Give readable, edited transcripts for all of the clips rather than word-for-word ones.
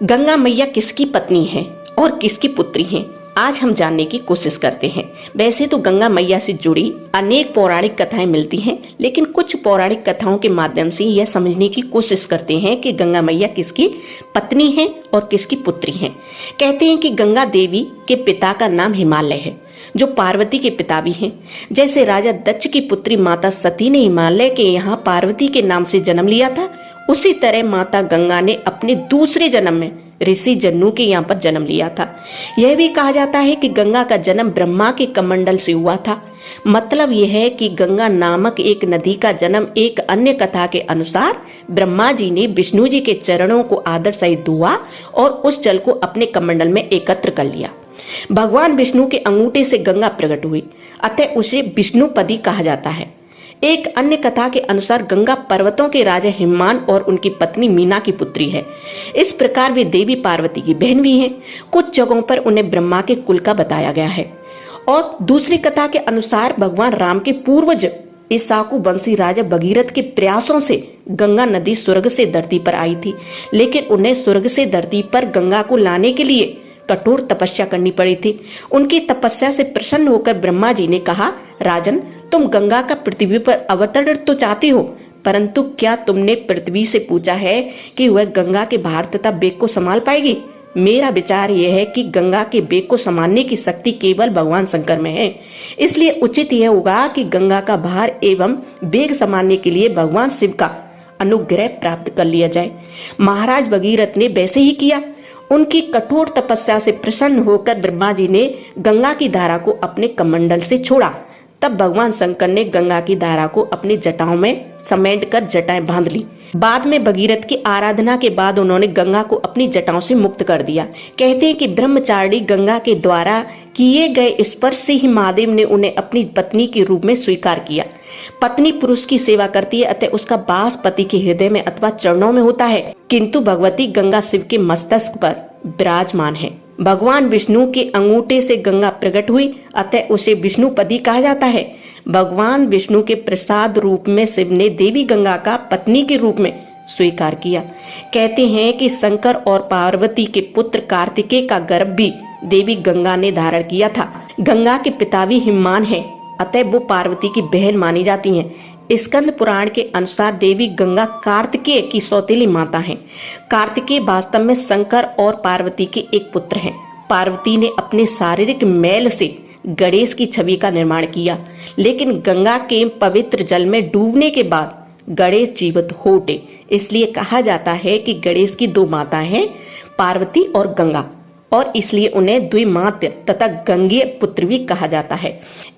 गंगा मैया किसकी पत्नी है और किसकी पुत्री हैं, आज हम जानने की कोशिश करते हैं। वैसे तो गंगा मैया से जुड़ी अनेक पौराणिक कथाएं मिलती हैं, लेकिन कुछ पौराणिक कथाओं के माध्यम से यह समझने की कोशिश करते हैं कि गंगा मैया किसकी पत्नी है और किसकी पुत्री हैं। कहते हैं कि गंगा देवी के पिता का नाम हिमालय है, जो पार्वती के पिता भी हैं। जैसे राजा दक्ष की पुत्री माता सती ने हिमालय के यहाँ पार्वती के नाम से जन्म लिया था, उसी तरह माता गंगा ने अपने दूसरे जन्म में ऋषि जन्नू के यहाँ पर जन्म लिया था। यह भी कहा जाता है कि गंगा का जन्म ब्रह्मा के कमंडल से हुआ था। मतलब यह है कि गंगा नामक एक नदी का जन्म एक अन्य कथा के अनुसार ब्रह्मा जी ने विष्णु जी के चरणों को आदर सहित धोआ और उस जल को अपने कमंडल में एकत्र कर लिया। भगवान विष्णु के अंगूठे से गंगा प्रकट हुई, अतः उसे विष्णुपदी कहा जाता है। एक अन्य कथा के अनुसार गंगा पर्वतों के राजा हिमान और उनकी पत्नी मीना की पुत्री है। इस प्रकार वे देवी पार्वती की बहन भी हैं। कुछ जगहों पर उन्हें ब्रह्मा के कुल का बताया गया है। और दूसरी कथा के अनुसार भगवान राम के पूर्वज इसाकू वंशी राजा भगीरथ के प्रयासों से गंगा नदी स्वर्ग से धरती पर आई थी, लेकिन उन्हें स्वर्ग से धरती पर गंगा को लाने के लिए कठोर तपस्या करनी पड़ी थी। उनकी तपस्या से प्रसन्न होकर ब्रह्मा जी ने कहा, राजन, तुम गंगा का पृथ्वी पर अवतरण तो चाहती हो, परंतु क्या तुमने पृथ्वी से पूछा है कि वह गंगा के भार तथा बेग को संभाल पाएगी? मेरा विचार यह है कि गंगा के बेग को संभालने की शक्ति केवल भगवान शंकर में है। इसलिए उचित यह होगा कि गंगा का भार एवं बेग संभालने के लिए भगवान शिव का अनुग्रह प्राप्त कर लिया जाए। महाराज भगीरथ ने वैसे ही किया। उनकी कठोर तपस्या से प्रसन्न होकर ब्रह्मा जी ने गंगा की धारा को अपने कमंडल से छोड़ा। तब भगवान शंकर ने गंगा की धारा को अपनी जटाओं में समेटकर जटाएं बांध ली। बाद में भगीरथ की आराधना के बाद उन्होंने गंगा को अपनी जटाओं से मुक्त कर दिया। कहते हैं कि ब्रह्मचारिणी गंगा के द्वारा किए गए स्पर्श से ही महादेव ने उन्हें अपनी पत्नी के रूप में स्वीकार किया। पत्नी पुरुष की सेवा करती है, अतः उसका वास पति के हृदय में अथवा चरणों में होता है, किंतु भगवती गंगा शिव के मस्तक पर विराजमान है। भगवान विष्णु के अंगूठे से गंगा प्रकट हुई, अतः उसे विष्णुपदी कहा जाता है। भगवान विष्णु के प्रसाद रूप में शिव ने देवी गंगा का पत्नी के रूप में स्वीकार किया। कहते हैं कि शंकर और पार्वती के पुत्र कार्तिकेय का गर्भ भी देवी गंगा ने धारण किया था। गंगा के पिता भी हिमान है, अतः वो पार्वती की बहन मानी जाती हैं। स्कंद पुराण के अनुसार देवी गंगा कार्तिकेय की सौतेली माता हैं। कार्तिकेय वास्तव में शंकर और पार्वती के एक पुत्र हैं। पार्वती ने अपने शारीरिक मैल से गणेश की छवि का निर्माण किया, लेकिन गंगा के पवित्र जल में डूबने के बाद गणेश जीवित हो उठे। इसलिए कहा जाता है कि गणेश की दो माताएं हैं, पार्वती और गंगा, और इसलिए उन्हें द्विमात्र तथा गंगेय पुत्र भी कहा जाता है।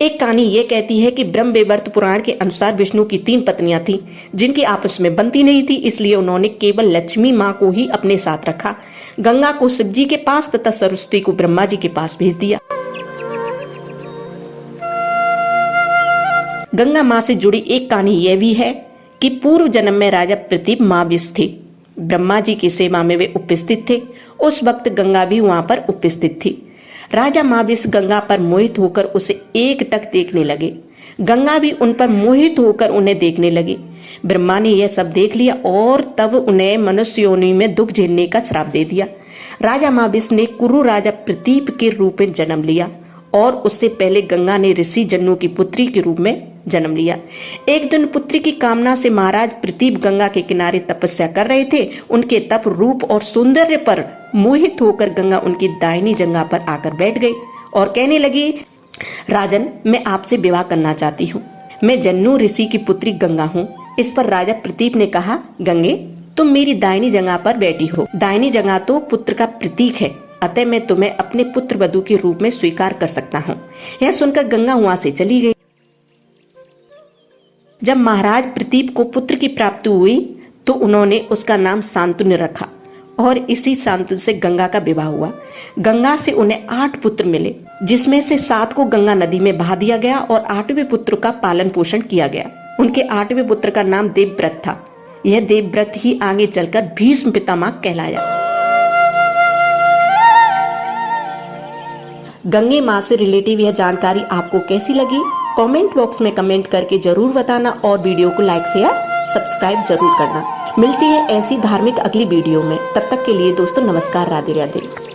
एक कहानी ये कहती है कि ब्रह्मवैवर्त पुराण के अनुसार विष्णु की 3 पत्नियां थीं, जिनकी आपस में बनती नहीं थी। इसलिए उन्होंने केवल लक्ष्मी माँ को ही अपने साथ रखा। गंगा को शिव जी के पास तथा सरस्वती को ब्रह्मा जी के पास भेज दिया। गंगा माँ से जुड़ी एक कहानी यह भी है कि पूर्व जन्म में राजा प्रतीप महाविष थे। ब्रह्मा जी की सेवा में वे उपस्थित थे। उस वक्त गंगा भी वहां पर उपस्थित थी। राजा महाविष गंगा पर मोहित होकर उसे एकटक देखने लगे। गंगा भी उन पर मोहित होकर उन्हें देखने लगी। ब्रह्मा ने यह सब देख लिया और तब उन्हें मनुष्य योनि में दुख झेलने का श्राप दे दिया। राजा महाविष ने कुरु राजा प्रतीप के रूप में जन्म लिया और उससे पहले गंगा ने ऋषि जन्नू की पुत्री के रूप में जन्म लिया। एक दिन पुत्री की कामना से महाराज प्रतीप गंगा के किनारे तपस्या कर रहे थे। उनके तप, रूप और सौंदर्य पर मोहित होकर गंगा उनकी दाहिनी जंघा पर आकर बैठ गई और कहने लगी, राजन, मैं आपसे विवाह करना चाहती हूँ। मैं जन्नू ऋषि की पुत्री गंगा हूँ। इस पर राजा प्रतीप ने कहा, गंगे, तुम मेरी दाहिनी जंघा पर बैठी हो। दाहिनी जंघा तो पुत्र का प्रतीक है, अतः मैं तुम्हें अपने पुत्र वधू के रूप में स्वीकार कर सकता हूँ। यह सुनकर गंगा वहां से चली गई। जब महाराज प्रतीप को पुत्र की प्राप्ति हुई तो उन्होंने उसका नाम शांतनु रखा और इसी शांतनु से गंगा का विवाह हुआ। गंगा से उन्हें 8 पुत्र मिले, जिसमें से 7 को गंगा नदी में बहा दिया गया और 8वें पुत्र का पालन पोषण किया गया। उनके 8वें पुत्र का नाम देवव्रत था। यह देवव्रत ही आगे चलकर भीष्म पितामह कहलाया। गंगे माँ से रिलेटिव यह जानकारी आपको कैसी लगी? कमेंट बॉक्स में कमेंट करके जरूर बताना और वीडियो को लाइक शेयर सब्सक्राइब जरूर करना। मिलती है ऐसी धार्मिक अगली वीडियो में। तब तक के लिए दोस्तों नमस्कार, राधे राधे।